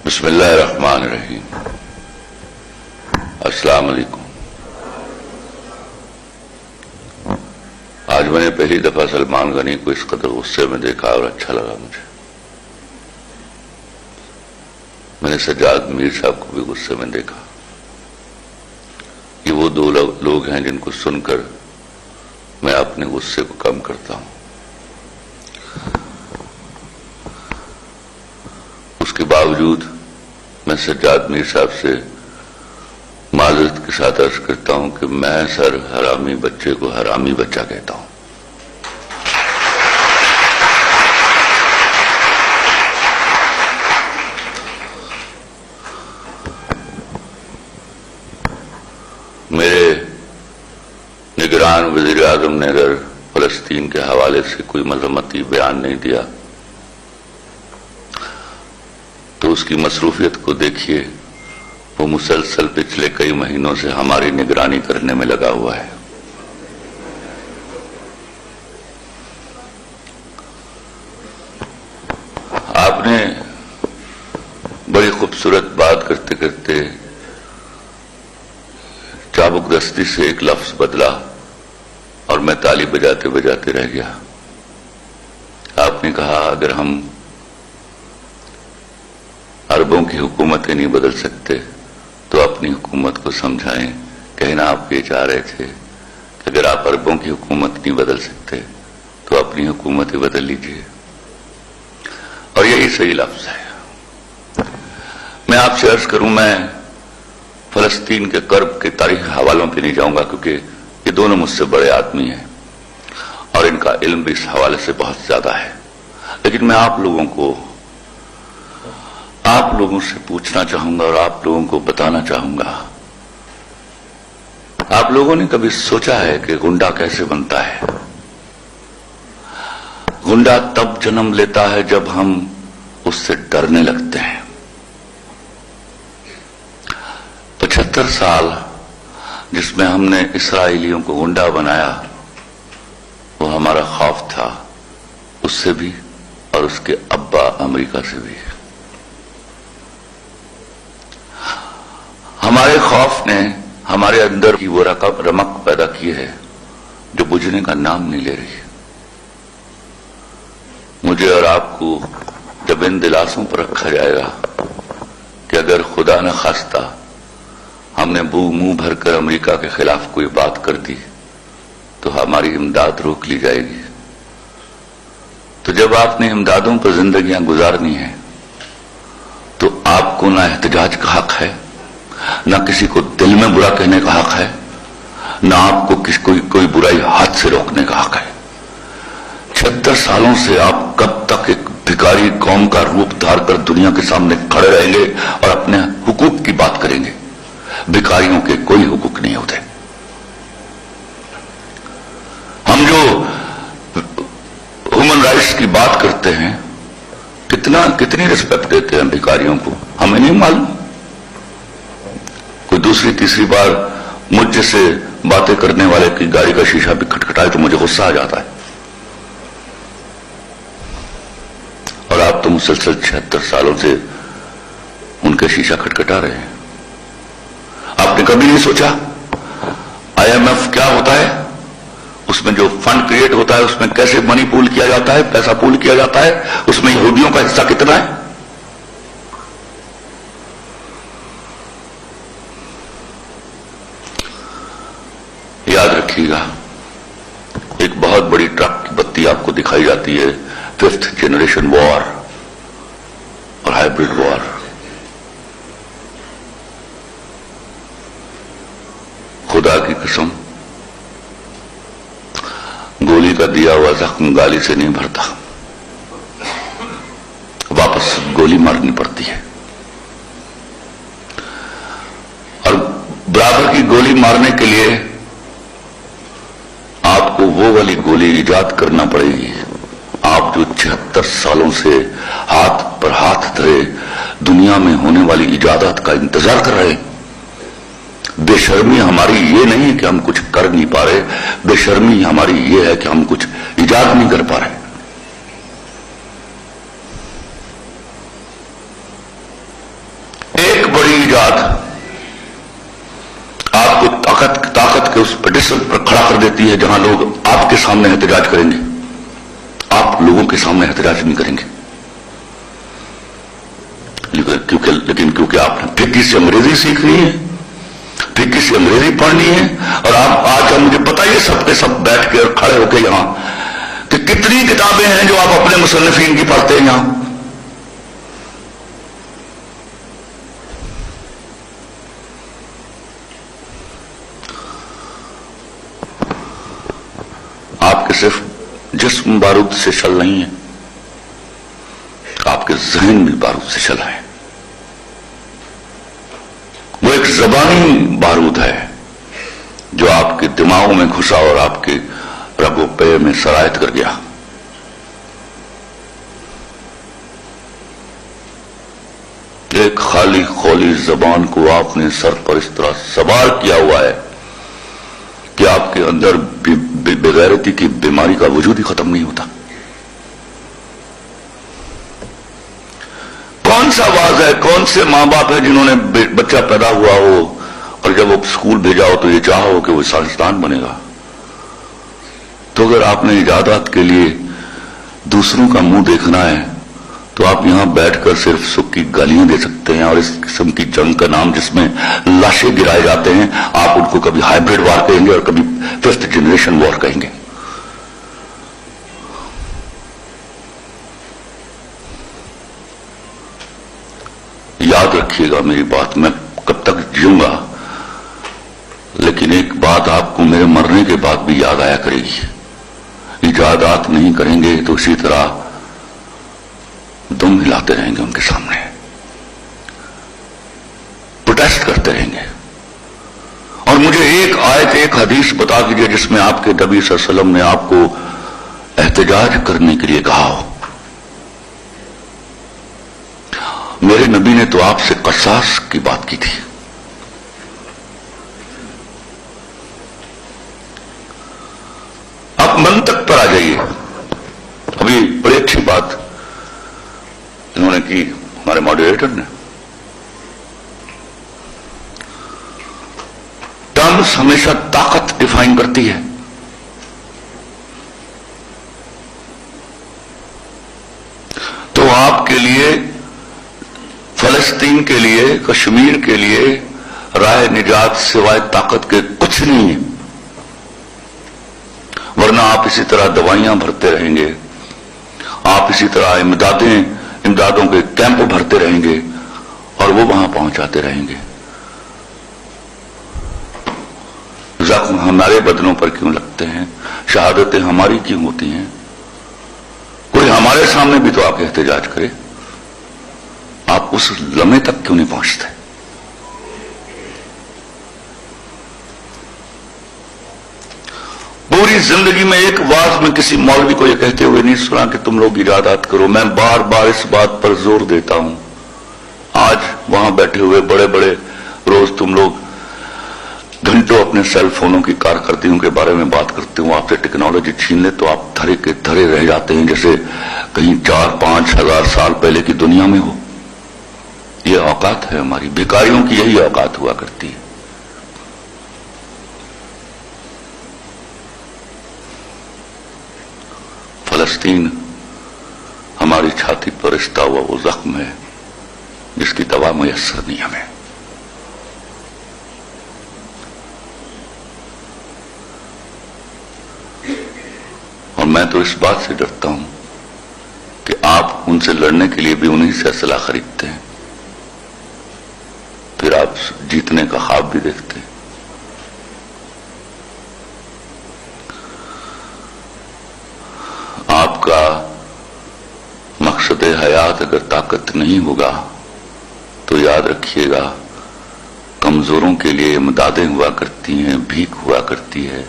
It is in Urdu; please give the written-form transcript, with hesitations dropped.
بسم اللہ الرحمن الرحیم۔ السلام علیکم۔ آج میں نے پہلی دفعہ سلمان غنی کو اس قدر غصے میں دیکھا اور اچھا لگا مجھے۔ میں نے سجاد میر صاحب کو بھی غصے میں دیکھا۔ یہ وہ دو لوگ ہیں جن کو سن کر میں اپنے غصے کو کم کرتا ہوں۔ اس کے باوجود میں سجاد میر صاحب سے معذرت کے ساتھ عرض کرتا ہوں کہ میں سر حرامی بچے کو حرامی بچہ کہتا ہوں۔ میرے نگران وزیر اعظم نے اگر فلسطین کے حوالے سے کوئی مذمتی بیان نہیں دیا تو اس کی مصروفیت کو دیکھیے، وہ مسلسل پچھلے کئی مہینوں سے ہماری نگرانی کرنے میں لگا ہوا ہے۔ آپ نے بڑی خوبصورت بات کرتے کرتے چابک دستی سے ایک لفظ بدلا اور میں تالی بجاتے بجاتے رہ گیا۔ آپ نے کہا اگر ہم عربوں کی حکومتیں نہیں بدل سکتے تو اپنی حکومت کو سمجھائیں۔ کہنا آپ یہ چاہ رہے تھے کہ اگر آپ عربوں کی حکومت نہیں بدل سکتے تو اپنی حکومتیں بدل لیجئے، اور یہی صحیح لفظ ہے۔ میں آپ سے عرض کروں، میں فلسطین کے کرب کے تاریخی حوالوں پہ نہیں جاؤں گا کیونکہ یہ دونوں مجھ سے بڑے آدمی ہیں اور ان کا علم بھی اس حوالے سے بہت زیادہ ہے، لیکن میں آپ لوگوں سے پوچھنا چاہوں گا اور آپ لوگوں کو بتانا چاہوں گا، آپ لوگوں نے کبھی سوچا ہے کہ گنڈا کیسے بنتا ہے؟ گنڈا تب جنم لیتا ہے جب ہم اس سے ڈرنے لگتے ہیں۔ 75 سال جس میں ہم نے اسرائیلیوں کو گنڈا بنایا، وہ ہمارا خوف تھا، اس سے بھی اور اس کے ابا امریکہ سے بھی۔ ہمارے خوف نے ہمارے اندر کی وہ رمق پیدا کی ہے جو بجھنے کا نام نہیں لے رہی۔ مجھے اور آپ کو جب ان دلاسوں پر رکھا جائے گا کہ اگر خدا نہ خواستہ ہم نے منہ بھر کر امریکہ کے خلاف کوئی بات کر دی تو ہماری امداد روک لی جائے گی، تو جب آپ نے امدادوں پر زندگیاں گزارنی ہیں تو آپ کو نہ احتجاج کا حق ہے، نہ کسی کو دل میں برا کہنے کا حق ہے، نہ آپ کو کوئی برائی ہاتھ سے روکنے کا حق ہے۔ 76 سالوں سے آپ کب تک ایک بھکاری قوم کا روپ دھار کر دنیا کے سامنے کھڑے رہیں گے اور اپنے حقوق کی بات کریں گے؟ بھکاریوں کے کوئی حقوق نہیں ہوتے۔ ہم جو ہیومن رائٹس کی بات کرتے ہیں، کتنی رسپیکٹ دیتے ہیں بھکاریوں کو، ہمیں نہیں معلوم۔ کوئی دوسری تیسری بار مجھ جیسے باتیں کرنے والے کی گاڑی کا شیشہ بھی کھٹکھٹائے تو مجھے غصہ آ جاتا ہے، اور آپ تو مسلسل 76 سالوں سے ان کے شیشہ کھٹکھٹا رہے ہیں۔ آپ نے کبھی نہیں سوچا IMF کیا ہوتا ہے، اس میں جو فنڈ کریٹ ہوتا ہے اس میں کیسے منی پول کیا جاتا ہے، پیسہ پول کیا جاتا ہے، اس میں یہودیوں کا حصہ کتنا ہے؟ یاد رکھیے گا، ایک بہت بڑی ٹرک کی بتی آپ کو دکھائی جاتی ہے، 5th جنریشن وار اور ہائیبرڈ وار۔ خدا کی قسم، گولی کا دیا ہوا زخم گالی سے نہیں بھرتا، واپس گولی مارنی پڑتی ہے، اور برابر کی گولی مارنے کے لیے آپ کو وہ والی گولی ایجاد کرنا پڑے گی۔ آپ جو 76 سالوں سے ہاتھ پر ہاتھ دھرے دنیا میں ہونے والی ایجادات کا انتظار کر رہے ہیں۔ بے شرمی ہماری یہ نہیں کہ ہم کچھ کر نہیں پا رہے، بے شرمی ہماری یہ ہے کہ ہم کچھ ایجاد نہیں کر پا رہے۔ ایجاد آپ کو طاقت کے اس پیڈسٹل پر کھڑا کر دیتی ہے جہاں لوگ آپ کے سامنے احتجاج کریں گے، آپ لوگوں کے سامنے احتجاج نہیں کریں گے، لیکن کیونکہ آپ نے پھیکی سے انگریزی سیکھنی ہے، پھیکی سے انگریزی پڑھنی ہے، اور آپ آج مجھے بتائیے سب کے سب بیٹھ کے اور کھڑے ہو کے یہاں کہ کتنی کتابیں ہیں جو آپ اپنے مصنفین کی پڑھتے ہیں یہاں؟ آپ کے صرف جسم بارود سے چل نہیں ہے، آپ کے ذہن بھی بارود سے چلا ہے، وہ ایک زبانی بارود ہے جو آپ کے دماغوں میں گھسا اور آپ کے رگ و پے میں سرایت کر گیا۔ ایک خالی خولی زبان کو آپ نے سر پر اس طرح سوار کیا ہوا ہے کہ آپ کے اندر بغیرتی کی بیماری کا وجود ہی ختم نہیں ہوتا۔ کون سا آواز ہے، کون سے ماں باپ ہے جنہوں نے بچہ پیدا ہوا ہو اور جب وہ اسکول بھیجا ہو تو یہ چاہا ہو کہ وہ سائنسدان بنے گا؟ تو اگر آپ نے ایجادات کے لیے دوسروں کا منہ دیکھنا ہے تو آپ یہاں بیٹھ کر صرف سکھ کی گالیاں دے سکتے ہیں، اور اس قسم کی جنگ کا نام جس میں لاشیں گرائے جاتے ہیں آپ ان کو کبھی ہائیبرڈ وار کہیں گے اور کبھی 5th جنریشن وار کہیں گے۔ یاد رکھیے گا میری بات، میں کب تک جیوں گا لیکن ایک بات آپ کو میرے مرنے کے بعد بھی یاد آیا کرے گی، ایجادات نہیں کریں گے تو اسی طرح دم ہلاتے رہیں گے ان کے سامنے، پروٹیسٹ کرتے رہیں گے۔ اور مجھے ایک آیت، ایک حدیث بتا دیجئے جس میں آپ کے نبی صلی اللہ علیہ وسلم نے آپ کو احتجاج کرنے کے لیے کہا ہو۔ میرے نبی نے تو آپ سے قصاص کی بات کی تھی۔ آپ منطق پر آ جائیے۔ ابھی بڑی اچھی بات انہوں نے کی ہمارے ماڈریٹر نے، ٹرمز ہمیشہ طاقت ڈیفائن کرتی ہے۔ تو آپ کے لیے، فلسطین کے لیے، کشمیر کے لیے راہ نجات سوائے طاقت کے کچھ نہیں ہے، ورنہ آپ اسی طرح دوائیاں بھرتے رہیں گے، آپ اسی طرح امدادوں کے کیمپ بھرتے رہیں گے اور وہ وہاں پہنچاتے رہیں گے۔ زخم ہمارے بدنوں پر کیوں لگتے ہیں؟ شہادتیں ہماری کیوں ہوتی ہیں؟ کوئی ہمارے سامنے بھی تو آپ احتجاج کرے۔ آپ اس لمحے تک کیوں نہیں پہنچتے؟ پوری زندگی میں ایک واعظ میں کسی مولوی کو یہ کہتے ہوئے نہیں سنا کہ تم لوگ ایجادات کرو۔ میں بار بار اس بات پر زور دیتا ہوں۔ آج وہاں بیٹھے ہوئے بڑے بڑے، روز تم لوگ گھنٹوں اپنے سیل فونوں کی کارکردگیوں کے بارے میں بات کرتے ہوں، آپ سے ٹیکنالوجی چھین لے تو آپ دھرے کے دھرے رہ جاتے ہیں جیسے کہیں 4-5 ہزار سال پہلے کی دنیا میں ہو۔ یہ اوقات ہے ہماری، بھکاریوں کی یہی اوقات ہوا کرتی ہے۔ فلسطین ہماری چھاتی پر رشتہ ہوا وہ زخم ہے جس کی دوا میسر نہیں ہمیں۔ اور میں تو اس بات سے ڈرتا ہوں کہ آپ ان سے لڑنے کے لیے بھی انہی سے اسلحہ خریدتے ہیں، پھر آپ جیتنے کا خواب بھی دیکھتے ہیں۔ آپ کا مقصد حیات اگر طاقت نہیں ہوگا تو یاد رکھیے گا کمزوروں کے لیے امدادیں ہوا کرتی ہیں، بھیک ہوا کرتی ہے۔